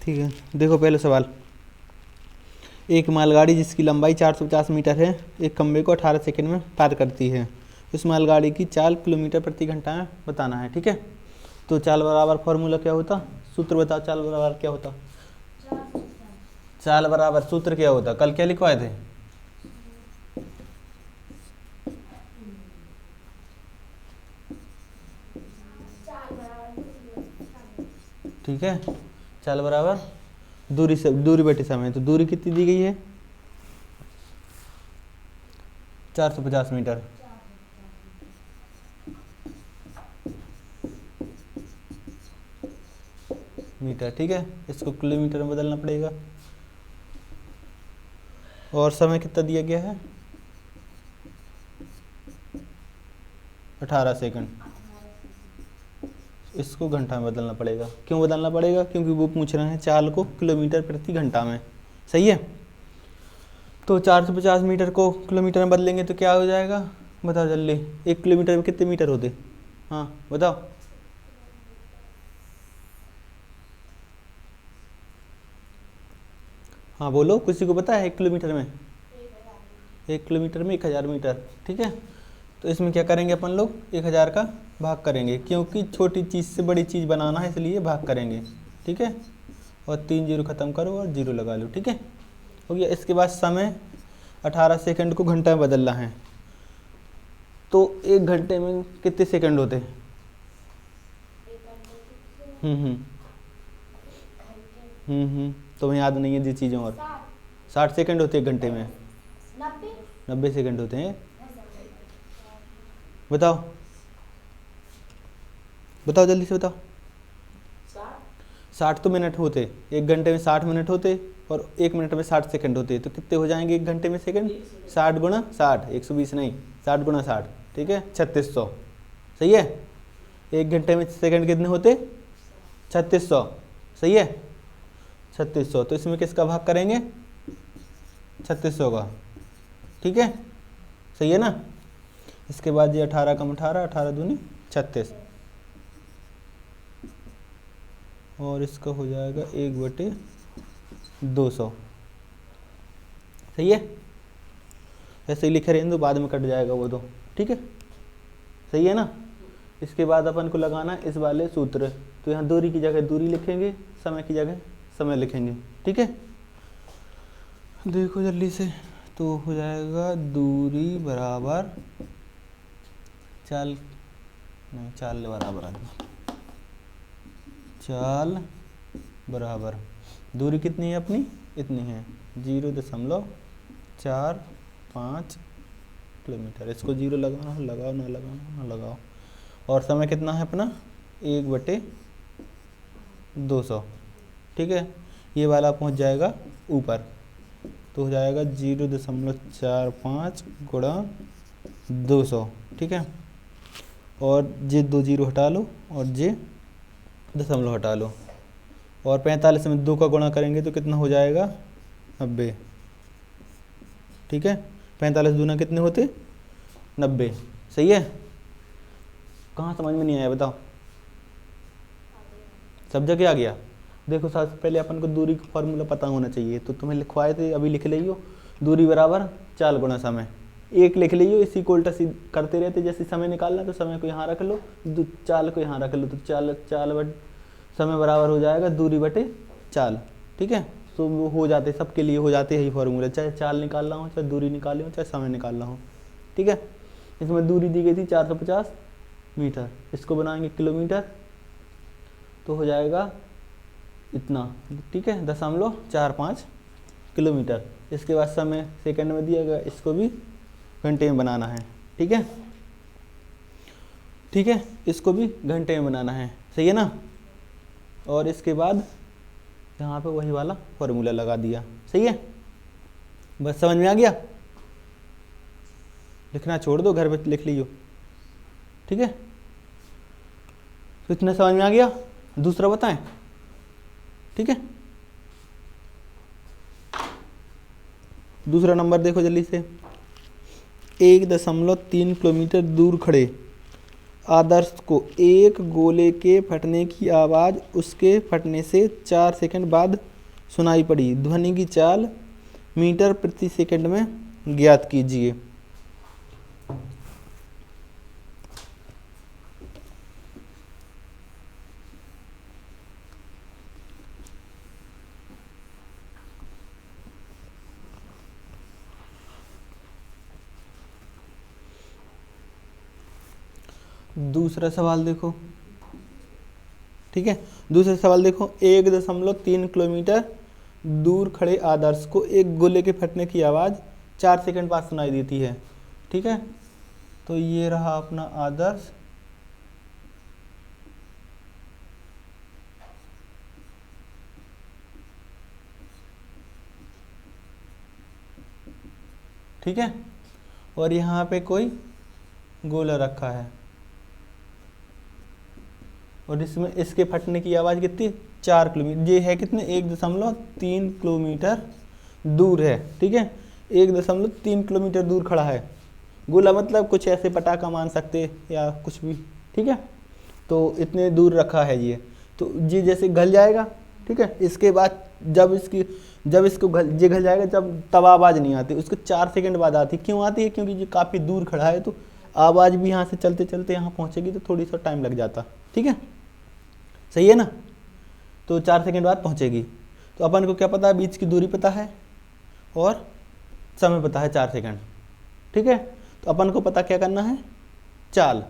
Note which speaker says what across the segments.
Speaker 1: ठीक है, देखो पहले सवाल। एक मालगाड़ी जिसकी लंबाई 450 मीटर है एक खंभे को 18 सेकंड में पार करती है। उस मालगाड़ी की चाल किलोमीटर प्रति घंटा में बताना है। ठीक है, तो चाल बराबर फॉर्मूला क्या होता, सूत्र बताओ। चाल बराबर क्या होता, चाल बराबर सूत्र क्या होता, कल क्या लिखवाए थे? ठीक है, चाल बराबर दूरी से दूरी बटे समय। तो दूरी कितनी दी गई है? 450 मीटर। मीटर, ठीक है, इसको किलोमीटर में बदलना पड़ेगा। और समय कितना दिया गया है? 18 सेकंड। इसको घंटा में बदलना पड़ेगा। क्यों बदलना पड़ेगा? क्योंकि वो पूछ रहे हैं चाल को किलोमीटर प्रति घंटा में। सही है, तो 450 मीटर को किलोमीटर में बदलेंगे तो क्या हो जाएगा, बताओ जल्दी। 1 किलोमीटर में कितने मीटर होते? हाँ बताओ। हाँ बोलो, किसी को पता है 1 किलोमीटर में? 1 किलोमीटर में 1000 मीटर। ठीक है, तो इसमें क्या करेंगे अपन लोग, 1000 का भाग करेंगे, क्योंकि छोटी चीज़ से बड़ी चीज़ बनाना है इसलिए भाग करेंगे। ठीक है, और 3 जीरो ख़त्म करो और जीरो लगा लो। ठीक है, हो गया। इसके बाद समय 18 सेकंड को घंटा में बदलना है, तो 1 घंटे में कितने सेकंड होते हैं? तुम्हें याद नहीं है जी चीज़ों, और 60 सेकंड होते हैं 1 घंटे में। 90 सेकंड होते हैं। बताओ बताओ जल्दी से बताओ। 60 तो मिनट होते, 1 घंटे में 60 मिनट होते, और 1 मिनट में 60 सेकंड होते, तो कितने हो जाएंगे 1 घंटे में सेकंड? 60 गुणा 60, 120 नहीं, 60 गुणा 60, ठीक है, 3600। सही है, 1 घंटे में सेकंड कितने होते? 3600। सही है, 3600। तो इसमें किसका भाग करेंगे? 3600 का। ठीक है, सही है ना। इसके बाद ये 18 कम 18, 18 दूनी 36, और इसका हो जाएगा 1/200। सही है, ऐसे ही लिखे रहेंगे तो बाद में कट जाएगा वो तो। ठीक है, सही है ना। इसके बाद अपन को लगाना इस वाले सूत्र, तो यहाँ दूरी की जगह दूरी लिखेंगे, समय की जगह समय लिखेंगे। ठीक है, देखो जल्दी से, तो हो जाएगा दूरी बराबर चाल, नहीं चाल बराबर आदमी, चाल बराबर दूरी कितनी है अपनी? इतनी है, 0.45 किलोमीटर। इसको जीरो लगाना, लगाओ ना लगाओ ना लगाओ। और समय कितना है अपना? 1/200। ठीक है, ये वाला पहुंच जाएगा ऊपर, तो हो जाएगा 0.45 गुणा 200। ठीक है, और जे 2 जीरो हटा लो और जे दशमलव हटा लो, और 45 में 2 का गुणा करेंगे तो कितना हो जाएगा? 90। ठीक है, 45 दूना कितने होते? 90। सही है, कहाँ समझ में नहीं आया बताओ? सब जगह आ गया। देखो सबसे पहले अपन को दूरी का फॉर्मूला पता होना चाहिए, तो तुम्हें लिखवाए थे, अभी लिख लियो। दूरी बराबर चाल गुणा समय। एक लिख लियो, इसी को उल्टा सी करते रहते, जैसे समय निकालना तो समय को यहाँ रख लो, चाल को यहाँ रख लो, तो चाल बट समय बराबर हो जाएगा दूरी बटे चाल। ठीक है, तो वो हो जाते, सबके लिए हो जाते यही फॉर्मूला, चाहे चाल निकालना हो, चाहे दूरी निकालनी हो, चाहे समय निकालना हो। ठीक है, इसमें दूरी दी गई थी 450 मीटर, इसको बनाएंगे किलोमीटर, तो हो जाएगा इतना। ठीक है, 0.45 किलोमीटर। इसके बाद समय सेकंड में दिया गया, इसको भी घंटे में बनाना है। ठीक है, ठीक है, इसको भी घंटे में बनाना है। सही है ना। और इसके बाद यहाँ पे वही वाला फॉर्मूला लगा दिया। सही है, बस समझ में आ गया। लिखना छोड़ दो, घर पे लिख लियो। ठीक है, तो इतना समझ में आ गया। दूसरा बताएं। ठीक है, दूसरा नंबर देखो जल्दी से। 1.3 किलोमीटर दूर खड़े आदर्श को एक गोले के फटने की आवाज़ उसके फटने से 4 सेकंड बाद सुनाई पड़ी। ध्वनि की चाल मीटर प्रति सेकंड में ज्ञात कीजिए। दूसरा सवाल देखो, ठीक है। दूसरा सवाल देखो, 1.3 किलोमीटर दूर खड़े आदर्श को एक गोले के फटने की आवाज़ 4 सेकंड बाद सुनाई देती है, ठीक है। तो ये रहा अपना आदर्श, ठीक है। और यहाँ पे कोई गोला रखा है और इसमें इसके फटने की आवाज़ कितनी, 4 किलोमीटर। ये है कितने, 1.3 किलोमीटर दूर है, ठीक है। 1.3 किलोमीटर दूर खड़ा है। गोला मतलब कुछ ऐसे पटाखा मान सकते या कुछ भी, ठीक है। तो इतने दूर रखा है ये, तो ये जैसे घल जाएगा, ठीक है। इसके बाद जब इसको ये घल जाएगा, तब आवाज़ नहीं आती, उसको 4 सेकंड बाद आती। क्यों आती है, क्योंकि ये काफ़ी दूर खड़ा है, तो आवाज़ भी यहाँ से चलते चलते यहाँ पहुँचेगी, तो थोड़ी सा टाइम लग जाता, ठीक है। सही है ना। तो 4 सेकंड बाद पहुँचेगी। तो अपन को क्या पता है, बीच की दूरी पता है और समय पता है 4 सेकंड, ठीक है। तो अपन को पता क्या करना है, चाल,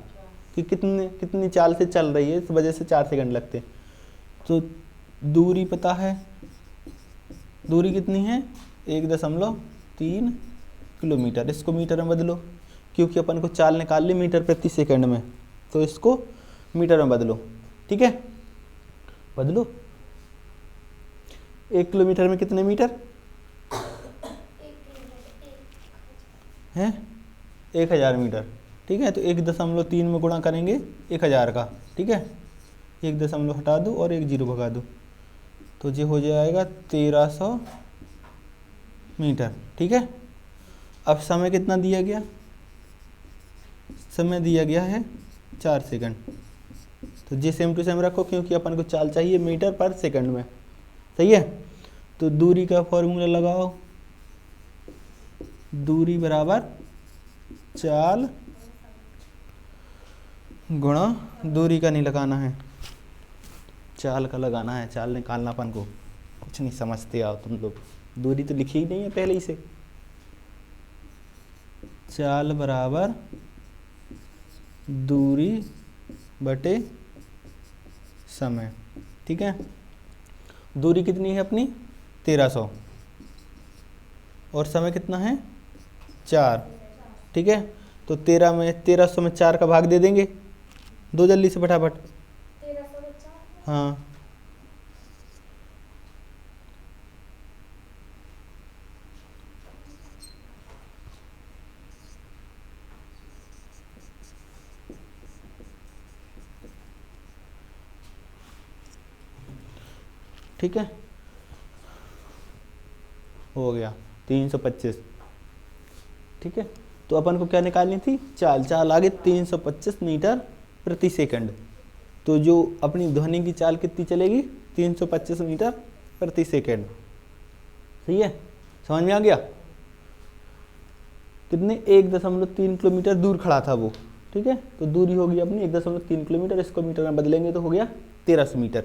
Speaker 1: कि कितनी चाल से चल रही है, इस वजह से 4 सेकंड लगते। तो दूरी पता है, दूरी कितनी है, 1.3 किलोमीटर। इसको मीटर में बदलो, क्योंकि अपन को चाल निकाल ली मीटर प्रति सेकंड में, तो इसको मीटर में बदलो, ठीक है। बदलो, 1 किलोमीटर में कितने मीटर हैं, 1000 मीटर, ठीक है। तो 1.3 में गुणा करेंगे 1000 का, ठीक है। 1 दशमलव हटा दो और 1 जीरो भगा दो, तो ये हो जाएगा 1300 मीटर, ठीक है। अब समय कितना दिया गया, समय दिया गया है 4 सेकंड। तो ये सेम टू सेम रखो, क्योंकि अपन को चाल चाहिए मीटर पर सेकंड में, सही है। तो दूरी का फॉर्मूला लगाओ, दूरी बराबर चाल गुणा, दूरी का नहीं लगाना है, चाल का लगाना है। चाल निकालना अपन को कुछ नहीं समझते आओ तुम लोग, दूरी तो लिखी ही नहीं है पहले ही से। चाल बराबर दूरी बटे समय, ठीक है। दूरी कितनी है अपनी, 1300, और समय कितना है, 4, ठीक है। तो 1300 में 4 का भाग दे देंगे, दो जल्दी से फटाफट। हाँ, ठीक है, हो गया 325, ठीक है। तो अपन को क्या निकालनी थी, चाल आगे 325 मीटर प्रति सेकंड। तो जो अपनी ध्वनि की चाल कितनी चलेगी, 325 मीटर प्रति सेकंड, सही है। समझ में आ गया, कितने, 1.3 किलोमीटर दूर खड़ा था वो, ठीक है। तो दूरी होगी अपनी 1.3 किलोमीटर, इसको मीटर में बदलेंगे तो हो गया 1300 मीटर।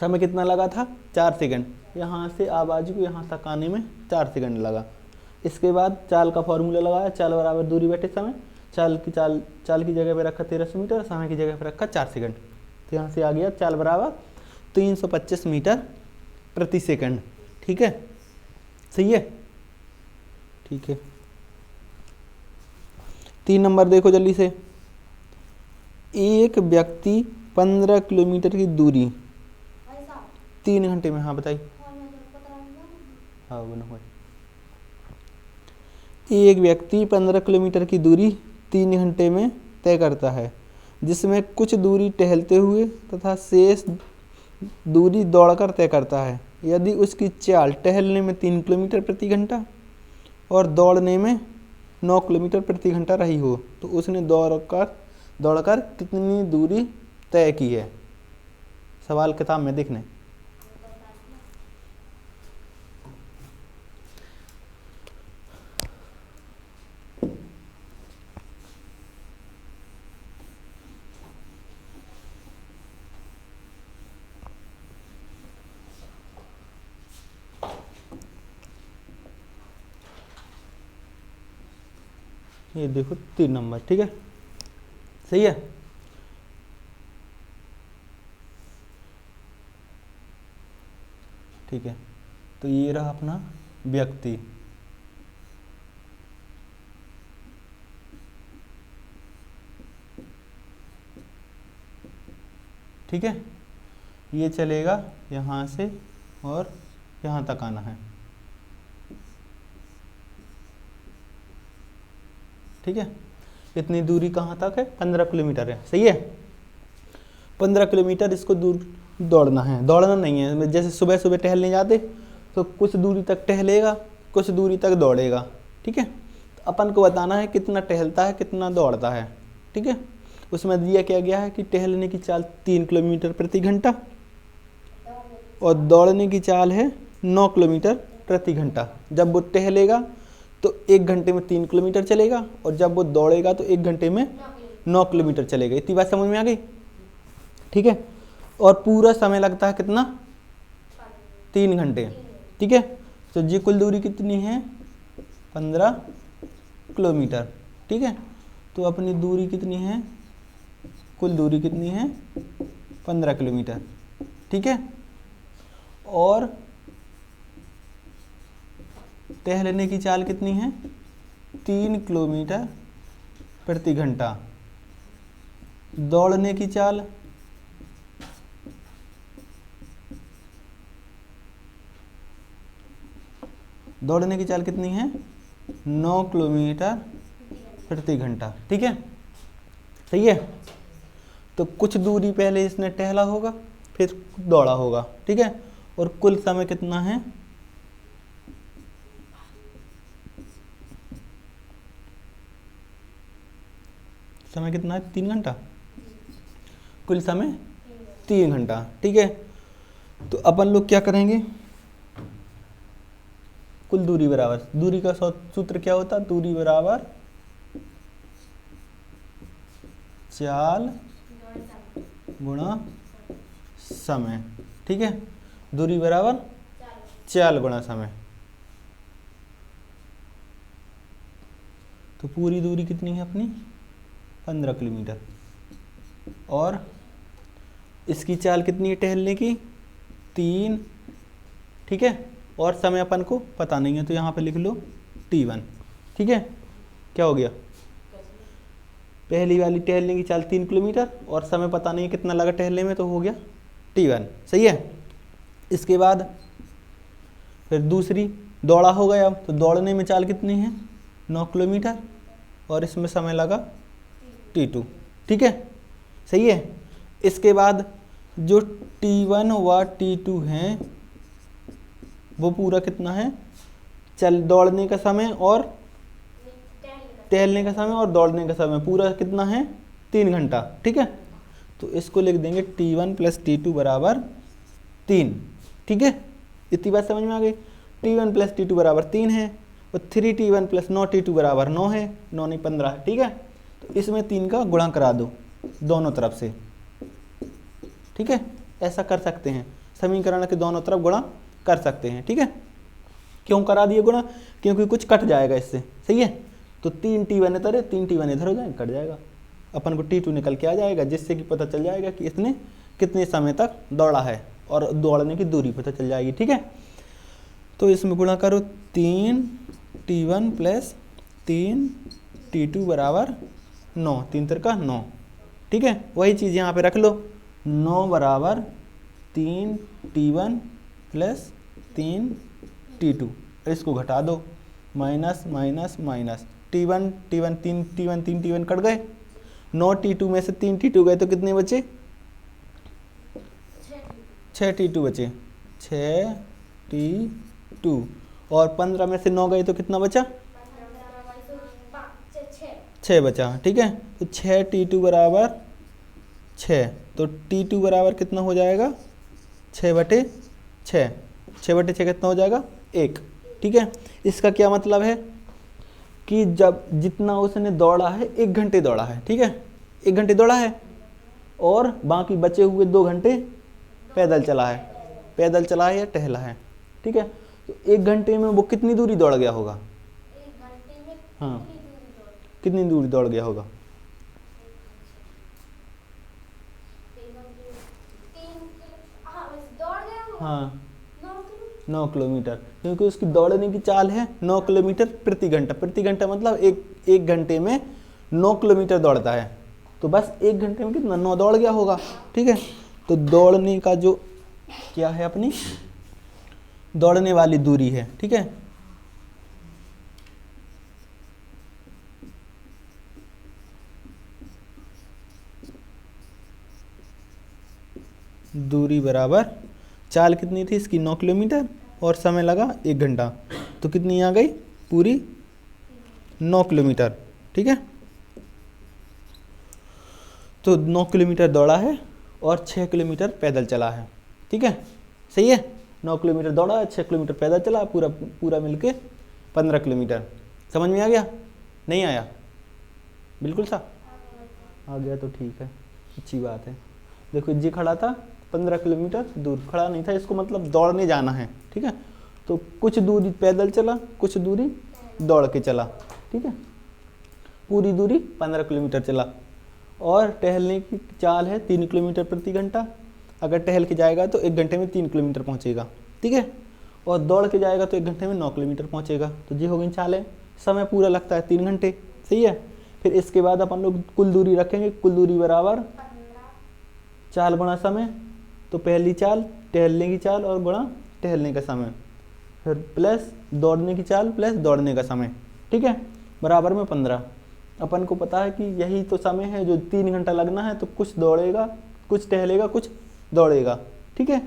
Speaker 1: समय कितना लगा था, 4 सेकंड। यहाँ से आवाज़ को यहाँ तक आने में 4 सेकंड लगा। इसके बाद चाल का फॉर्मूला लगाया, चाल बराबर दूरी बटे समय। चाल की जगह पे रखा 1300 मीटर, समय की जगह पे रखा 4 सेकंड। तो यहाँ से आ गया चाल बराबर 325 मीटर प्रति सेकंड, ठीक है। सही है, ठीक है। 3 नंबर देखो जल्दी से, एक व्यक्ति 15 किलोमीटर की दूरी 3 घंटे में, हाँ बताइए, हाँ बनो। एक व्यक्ति 15 किलोमीटर की दूरी 3 घंटे में तय करता है, जिसमें कुछ दूरी टहलते हुए तथा शेष दूरी दौड़कर तय करता है। यदि उसकी चाल टहलने में 3 किलोमीटर प्रति घंटा और दौड़ने में 9 किलोमीटर प्रति घंटा रही हो, तो उसने दौड़कर दौड़कर कितनी दूरी तय की है। सवाल किताब में देखने। ये देखो 3 नंबर, ठीक है, सही है। ठीक है, तो ये रहा अपना व्यक्ति, ठीक है, ये चलेगा यहाँ से और यहाँ तक आना है, ठीक है। इतनी दूरी कहाँ तक है, 15 किलोमीटर है, सही है। 15 किलोमीटर इसको दूर दौड़ना है, दौड़ना नहीं है। जैसे सुबह सुबह टहलने जाते तो कुछ दूरी तक टहलेगा, कुछ दूरी तक दौड़ेगा, ठीक है। तो अपन को बताना है कितना टहलता है कितना दौड़ता है, ठीक है। उसमें दिया क्या गया है कि टहलने की चाल 3 किलोमीटर प्रति घंटा और दौड़ने की चाल है 9 किलोमीटर प्रति घंटा। जब वो टहलेगा तो 1 घंटे में 3 किलोमीटर चलेगा और जब वो दौड़ेगा तो 1 घंटे में 9 किलोमीटर चलेगा। इतनी बात समझ में आ गई, ठीक है। और पूरा समय लगता है कितना, 3 घंटे, ठीक है। तो ये कुल दूरी कितनी है, 15 किलोमीटर, ठीक है। तो अपनी दूरी कितनी है, कुल दूरी कितनी है, 15 किलोमीटर, ठीक है। और टहलने की चाल कितनी है, 3 किलोमीटर प्रति घंटा। दौड़ने की चाल कितनी है, 9 किलोमीटर प्रति घंटा, ठीक है, सही है। तो कुछ दूरी पहले इसने टहला होगा फिर दौड़ा होगा, ठीक है। और कुल समय कितना है, समय कितना है, 3 घंटा, कुल समय 3 घंटा, ठीक है। तो अपन लोग क्या करेंगे, कुल दूरी बराबर, दूरी का सूत्र क्या होता, दूरी बराबर चाल गुणा समय, ठीक है। दूरी बराबर चाल गुणा समय। तो पूरी दूरी कितनी है अपनी, 15 किलोमीटर और इसकी चाल कितनी है टहलने की, 3, ठीक है। और समय अपन को पता नहीं है तो यहाँ पे लिख लो T1, ठीक है। क्या हो गया, पहली वाली टहलने की चाल 3 किलोमीटर और समय पता नहीं है कितना लगा टहलने में, तो हो गया T1, सही है। इसके बाद फिर दूसरी दौड़ा हो गया, तो दौड़ने में चाल कितनी है, 9 किलोमीटर और इसमें समय लगा T2, ठीक है, सही है। इसके बाद जो T1 व T2 हैं वो पूरा कितना है, दौड़ने का समय और टहलने का समय और दौड़ने का समय पूरा कितना है, 3 घंटा, ठीक है। तो इसको लिख देंगे T1 + T2 = 3, ठीक है। इतनी बात समझ में आ गई। T1 + T2 = 3 है और 3T1 + 9T2 = 9 है, 9 नहीं 15 है, ठीक है। तो इसमें 3 का गुणा करा दो दोनों तरफ से, ठीक है। ऐसा कर सकते हैं, समीकरण के दोनों तरफ गुणा कर सकते हैं, ठीक है। क्यों करा दिए गुणा, क्योंकि कुछ कट जाएगा इससे, सही है। तो 3T1 इधर है, 3T1 इधर हो जाएगा, कट जाएगा, अपन को T2 निकल के आ जाएगा, जिससे कि पता चल जाएगा कि इसने कितने समय तक दौड़ा है और दौड़ने की दूरी पता चल जाएगी, ठीक है। तो इसमें गुणा करो 3T1 + 3T2 = 9, 3 × 9, ठीक है। वही चीज़ यहाँ पे रख लो, 9 = 3T1 + 3T2, इसको घटा दो, minus minus minus, T1 3T1 cut गए, 9T2 में से 3T2 गए तो कितने बचे, 6T2 बचे, 6T2 और 15 में से 9 गए तो कितना बचा, 6 बचा, ठीक है। तो 6T2 बराबर 6, तो T2 बराबर कितना हो जाएगा 6/6, 6/6 कितना हो जाएगा 1, ठीक है। इसका क्या मतलब है कि जब जितना उसने दौड़ा है 1 घंटे दौड़ा है, ठीक है, 1 घंटे दौड़ा है और बाकी बचे हुए 2 घंटे पैदल चला है, पैदल चला है या टहला है, ठीक है। तो 1 घंटे में वो कितनी दूरी दौड़ गया होगा,
Speaker 2: 1 घंटे में
Speaker 1: हाँ कितनी दूरी दौड़ गया होगा,
Speaker 2: 9
Speaker 1: हाँ 9 किलोमीटर, क्योंकि उसकी दौड़ने की चाल है 9 किलोमीटर प्रति घंटा, प्रति घंटा मतलब एक घंटे में 9 किलोमीटर दौड़ता है, तो बस 1 घंटे में कितना 9 दौड़ गया होगा, ठीक है। तो दौड़ने का जो क्या है अपनी दौड़ने वाली दूरी है, ठीक है, दूरी बराबर चाल कितनी थी इसकी 9 किलोमीटर और समय लगा 1 घंटा, तो कितनी आ गई पूरी 9 किलोमीटर, ठीक है। तो 9 किलोमीटर दौड़ा है और 6 किलोमीटर पैदल चला है, ठीक है, सही है। 9 किलोमीटर दौड़ा है, 6 किलोमीटर पैदल चला, पूरा पूरा मिलके 15 किलोमीटर। समझ में आ गया, नहीं आया, बिल्कुल सा आ गया तो ठीक है, अच्छी बात है। देखो जी खड़ा था 15 किलोमीटर दूर, खड़ा नहीं था, इसको मतलब दौड़ने जाना है, ठीक है। तो कुछ दूरी पैदल चला, कुछ दूरी दौड़ के चला, ठीक है, पूरी दूरी 15 किलोमीटर चला। और टहलने की चाल है 3 किलोमीटर प्रति घंटा, अगर टहल के जाएगा तो 1 घंटे में 3 किलोमीटर पहुंचेगा, ठीक है। और दौड़ के जाएगा तो 1 घंटे में 9 किलोमीटर पहुंचेगा, तो ये हो गई चालें। समय पूरा लगता है 3 घंटे, सही है। फिर इसके बाद अपन लोग कुल दूरी रखेंगे, कुल दूरी बराबर चाल गुणा समय, तो पहली चाल टहलने की चाल और गुणा टहलने का समय, फिर प्लस दौड़ने की चाल प्लस दौड़ने का समय, ठीक है, बराबर में 15। अपन को पता है कि यही तो समय है जो 3 घंटा लगना है, तो कुछ दौड़ेगा कुछ टहलेगा कुछ दौड़ेगा, ठीक है।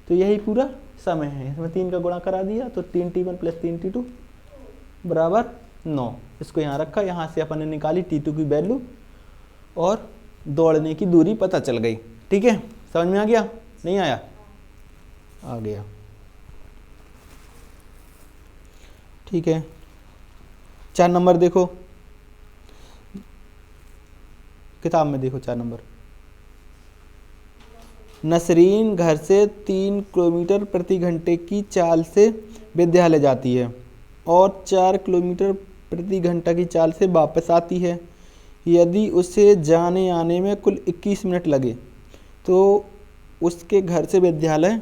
Speaker 1: तो यही पूरा समय है, इसमें 3 का गुणा करा दिया, तो 3T1 प्लस 3T2 बराबर 9। इसको यहाँ रखा, यहाँ से अपन ने निकाली T2 की वैल्यू और दौड़ने की दूरी पता चल गई, ठीक है। समझ में आ गया, नहीं आया, आ गया, ठीक है। 4 नंबर देखो, किताब में देखो 4 नंबर। नसरीन घर से 3 किलोमीटर प्रति घंटे की चाल से विद्यालय जाती है और 4 किलोमीटर प्रति घंटा की चाल से वापस आती है। यदि उसे जाने आने में कुल 21 मिनट लगे तो उसके घर से विद्यालय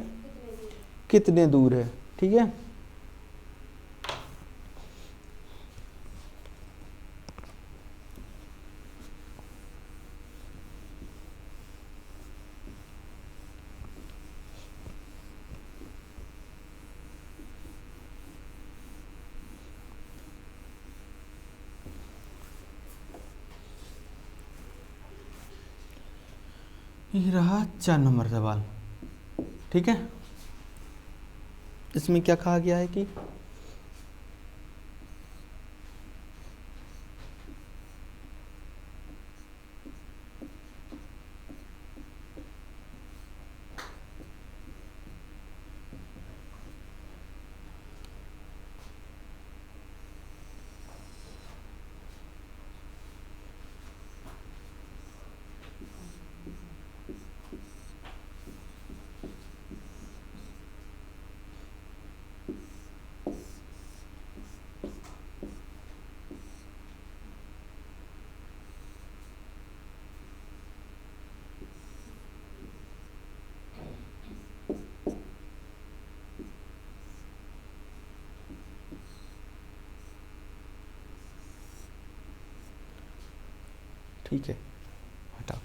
Speaker 1: कितने दूर है, ठीक है। ये रहा 4 नंबर सवाल, ठीक है। इसमें क्या कहा गया है कि ठीक है, हटाओ,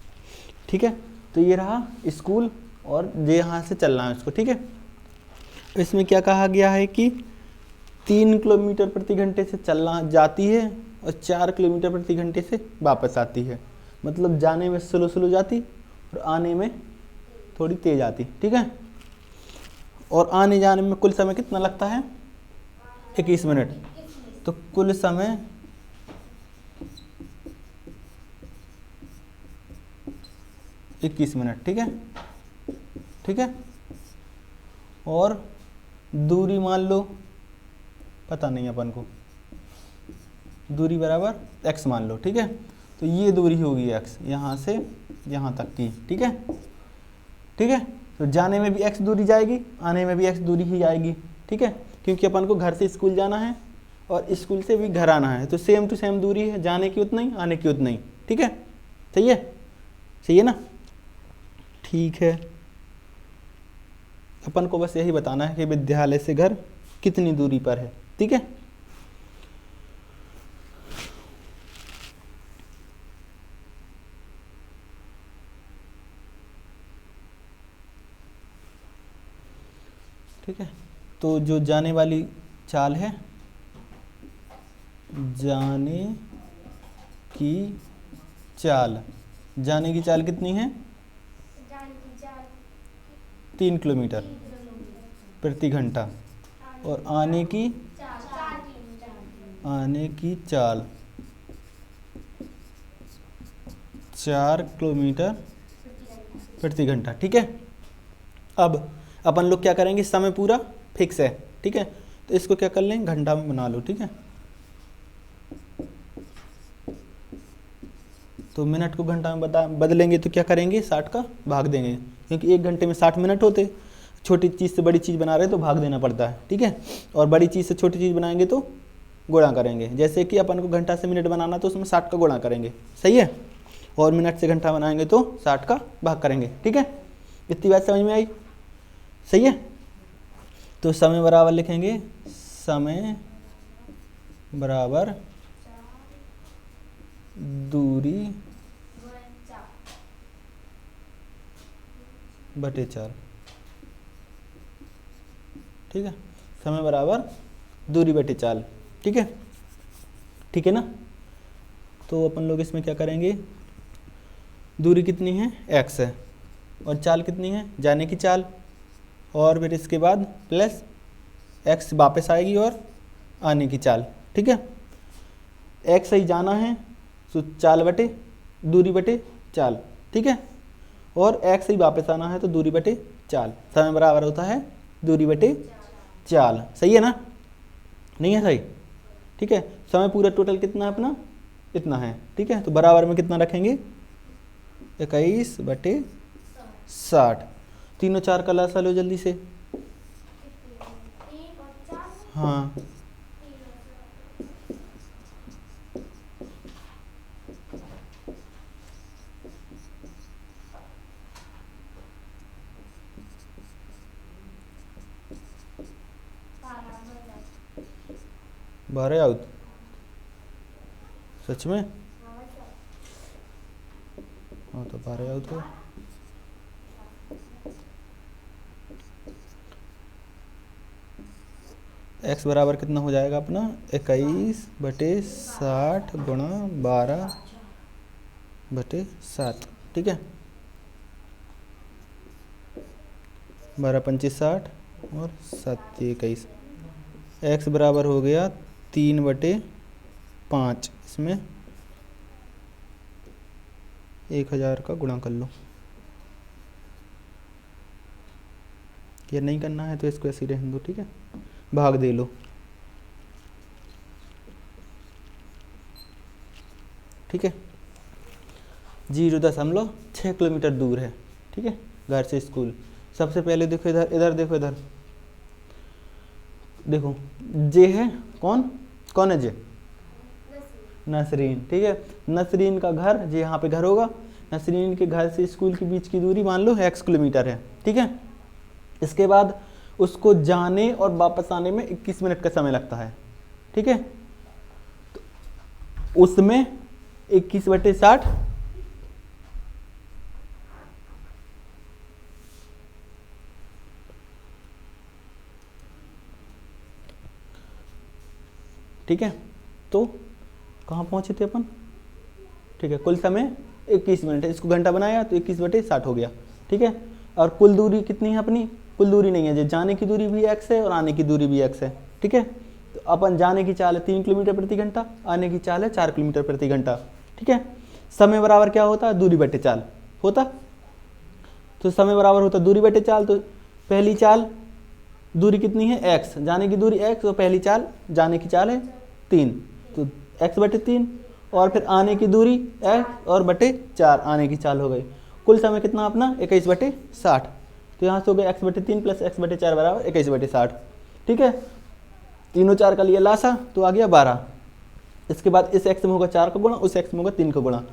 Speaker 1: ठीक है। तो ये रहा स्कूल और ये यहाँ से चलना है इसको, ठीक है। इसमें क्या कहा गया है कि 3 किलोमीटर प्रति घंटे से चलना जाती है और 4 किलोमीटर प्रति घंटे से वापस आती है, मतलब जाने में स्लो स्लो जाती और आने में थोड़ी तेज आती, ठीक है। और आने जाने में कुल समय कितना लगता है 21 मिनट, तो कुल समय 21 मिनट, ठीक है, ठीक है। और दूरी मान लो पता नहीं अपन को, दूरी बराबर x मान लो, ठीक है। तो ये दूरी होगी x यहाँ से यहाँ तक की, ठीक है, ठीक है। तो जाने में भी x दूरी जाएगी, आने में भी x दूरी ही आएगी, ठीक है, क्योंकि अपन को घर से स्कूल जाना है और स्कूल से भी घर आना है, तो सेम टू सेम दूरी है, जाने की उतना ही आने की उतना ही, ठीक है। सही है, सही है ना, ठीक है। अपन को बस यही बताना है कि विद्यालय से घर कितनी दूरी पर है, ठीक है। ठीक है, तो जो जाने वाली चाल है, जाने की चाल, जाने की चाल कितनी है? 3 किलोमीटर प्रति घंटा, और आने की चाल 4 किलोमीटर प्रति घंटा, ठीक है। अब अपन लोग क्या करेंगे, समय पूरा फिक्स है, ठीक है, तो इसको क्या कर लें, घंटा में बना लो, ठीक है। तो मिनट को घंटा में बदलेंगे तो क्या करेंगे, 60 का भाग देंगे, क्योंकि 1 घंटे में 60 मिनट होते। छोटी चीज़ से बड़ी चीज़ बना रहे तो भाग देना पड़ता है, ठीक है। और बड़ी चीज़ से छोटी चीज़ बनाएंगे तो गुणा करेंगे। जैसे कि अपन को घंटा से मिनट बनाना तो उसमें 60 का गुणा करेंगे, सही है। और मिनट से घंटा बनाएंगे तो 60 का भाग करेंगे, ठीक है। इतनी बात समझ में आई, सही है। तो समय बराबर लिखेंगे, समय बराबर दूरी बटे 4, ठीक है। समय बराबर दूरी बटे 4, ठीक है, ठीक है ना। तो अपन लोग इसमें क्या करेंगे, दूरी कितनी है, x है, और चाल कितनी है, जाने की चाल, और फिर इसके बाद प्लस x वापस आएगी और आने की चाल, ठीक है। x ही जाना है तो चाल बटे दूरी बटे चाल, ठीक है, और x ही वापस आना है तो दूरी बटे चाल। समय बराबर होता है दूरी बटे चाल, सही है ना, नहीं है सही, ठीक है। समय पूरा टोटल कितना है अपना, इतना है, ठीक है। तो बराबर में कितना रखेंगे, 21 बटे 60। तीनों 4 का लसा लो जल्दी से, हाँ, बारह आउट, सच में, हाँ तो 12 आउट हो। x बराबर कितना हो जाएगा अपना, 21 बटे 60 गुणा 12 बटे 7, ठीक है। 12 25 60 और 7 21, x बराबर हो गया 3 बटे 5, इसमें 1000 का गुणा कर लो। ये नहीं करना है तो इसको ऐसे ही रहने दो, ठीक है, भाग दे लो, ठीक है। 0.6 किलोमीटर दूर है, ठीक है, घर से स्कूल। सबसे पहले देखो इधर, इधर देखो, इधर देखो, जे है, कौन है जे, नसरीन, ठीक है। नसरीन का घर, जे यहाँ पे घर होगा, नसरीन के घर से स्कूल के बीच की दूरी मान लो x किलोमीटर है, ठीक है। इसके बाद उसको जाने और वापस आने में 21 मिनट का समय लगता है, ठीक है। तो उसमें 21 बटे 60, ठीक है। तो कहाँ पहुँचे थे अपन, ठीक है। कुल समय 21 मिनट है, इसको घंटा बनाया तो 21 बटे 60 हो गया, ठीक है। और कुल दूरी कितनी है अपनी, कुल दूरी नहीं है, जो जाने की दूरी भी x है और आने की दूरी भी x है, ठीक है। तो अपन जाने की चाल है 3 किलोमीटर प्रति घंटा, आने की चाल है 4 किलोमीटर प्रति घंटा, ठीक है। समय बराबर क्या होता है, दूरी बटे चाल होता, तो समय बराबर होता है दूरी बटे चाल। तो पहली चाल दूरी कितनी है x, जाने की दूरी x, और पहली चाल जाने की चाल है 3, तो x बटे 3, और फिर आने की दूरी x और बटे 4 आने की चाल हो गई। कुल समय कितना अपना 21 बटे 60। तो यहाँ से हो गया x बटे 3 प्लस x बटे 4 बराबर 21 बटे 60। ठीक है, तीनों 4 का लिया लासा तो आ गया 12। इसके बाद इस x में होगा 4 का गुणा, उस x में होगा 3 का गुणा,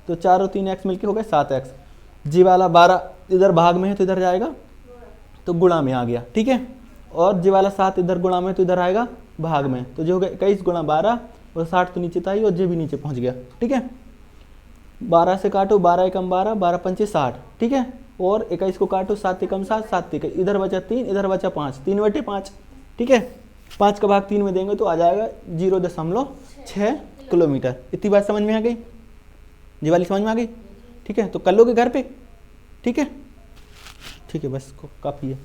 Speaker 1: तो 4 और 3 x मिलके हो गए 7x। जी वाला 12 इधर भाग में है तो इधर जाएगा तो गुणा में आ गया। ठीक है, और जी वाला 7 इधर गुणा में तो इधर आएगा भाग में, तो जो हो गया 21 गुणा 12, और 60 तो नीचे था ही और जे भी नीचे पहुंच गया। ठीक है, 12 से काटो, 12 एकम 12, 12 पंचे 60। ठीक है, और 21 को काटो, 7 एकम 7, 7 21, इधर बचा 3, इधर बचा 5, 3 बटे 5। ठीक है, 5 का भाग 3 में देंगे तो आ जाएगा 0.6 किलोमीटर। इतनी बात समझ में आ गई, ये वाली समझ में आ गई। ठीक है, तो कर लोगे घर पे। ठीक है, ठीक है, बस काफ़ी है।